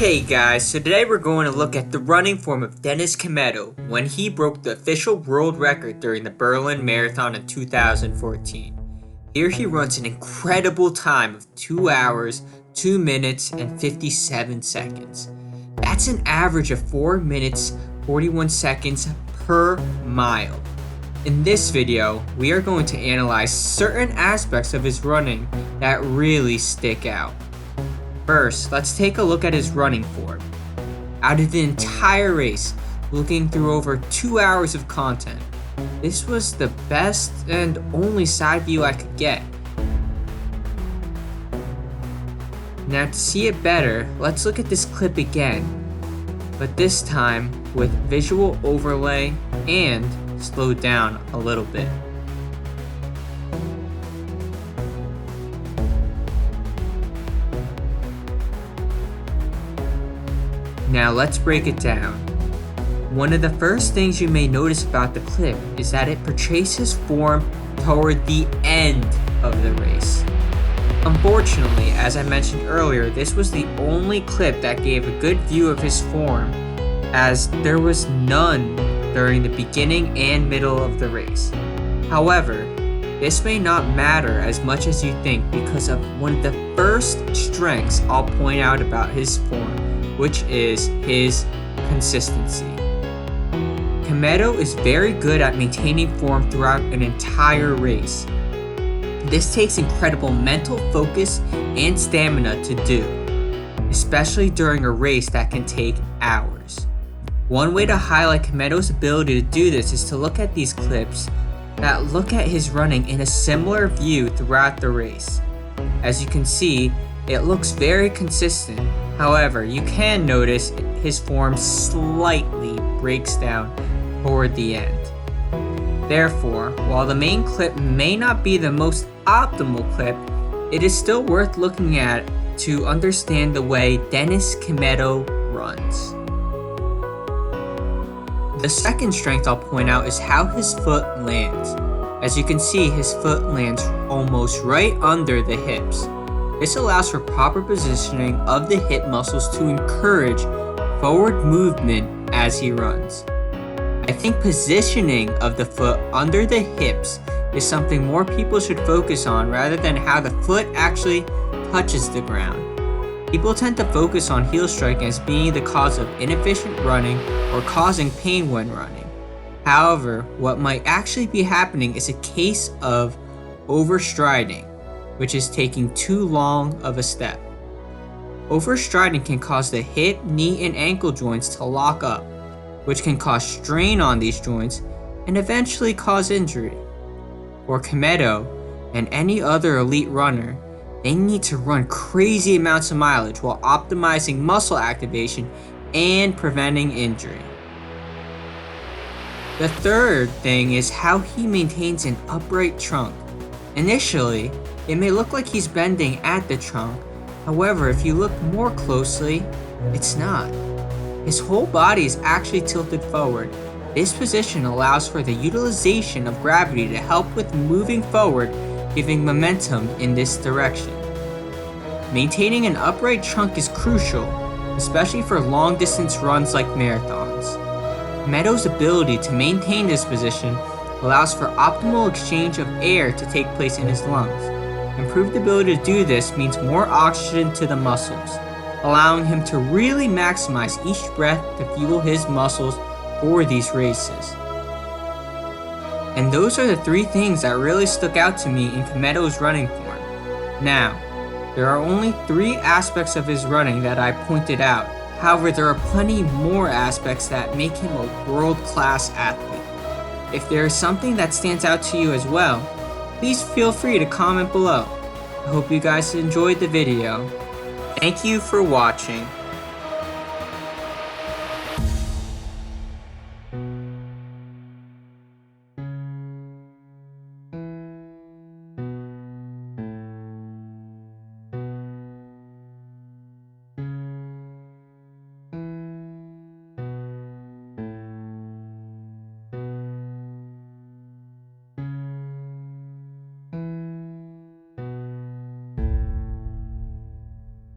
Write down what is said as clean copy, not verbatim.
Hey guys, so today we're going to look at the running form of Dennis Kimetto when he broke the official world record during the Berlin Marathon in 2014. Here he runs an incredible time of 2 hours, 2 minutes, and 57 seconds. That's an average of 4 minutes, 41 seconds per mile. In this video, we are going to analyze certain aspects of his running that really stick out. First, let's take a look at his running form. Out of the entire race, looking through over 2 hours of content, this was the best and only side view I could get. Now to see it better, let's look at this clip again, but this time with visual overlay and slowed down a little bit. Now let's break it down. One of the first things you may notice about the clip is that it portrays his form toward the end of the race. Unfortunately, as I mentioned earlier, this was the only clip that gave a good view of his form, as there was none during the beginning and middle of the race. However, this may not matter as much as you think because of one of the first strengths I'll point out about his form, which is his consistency. Kimetto is very good at maintaining form throughout an entire race. This takes incredible mental focus and stamina to do, especially during a race that can take hours. One way to highlight Kimetto's ability to do this is to look at these clips that look at his running in a similar view throughout the race. As you can see, it looks very consistent. However, you can notice his form slightly breaks down toward the end. Therefore, while the main clip may not be the most optimal clip, it is still worth looking at to understand the way Dennis Kimetto runs. The second strength I'll point out is how his foot lands. As you can see, his foot lands almost right under the hips. This allows for proper positioning of the hip muscles to encourage forward movement as he runs. I think positioning of the foot under the hips is something more people should focus on rather than how the foot actually touches the ground. People tend to focus on heel striking as being the cause of inefficient running or causing pain when running. However, what might actually be happening is a case of overstriding, which is taking too long of a step. Overstriding can cause the hip, knee, and ankle joints to lock up, which can cause strain on these joints and eventually cause injury. For Kimetto and any other elite runner, they need to run crazy amounts of mileage while optimizing muscle activation and preventing injury. The third thing is how he maintains an upright trunk. Initially, it may look like he's bending at the trunk. However, if you look more closely, it's not. His whole body is actually tilted forward. This position allows for the utilization of gravity to help with moving forward, giving momentum in this direction. Maintaining an upright trunk is crucial, especially for long distance runs like marathons. Kimetto's ability to maintain this position allows for optimal exchange of air to take place in his lungs. Improved ability to do this means more oxygen to the muscles, allowing him to really maximize each breath to fuel his muscles for these races. And those are the three things that really stuck out to me in Kimetto's running form. Now, there are only 3 aspects of his running that I pointed out. However, there are plenty more aspects that make him a world-class athlete. If there is something that stands out to you as well, please feel free to comment below. I hope you guys enjoyed the video. Thank you for watching.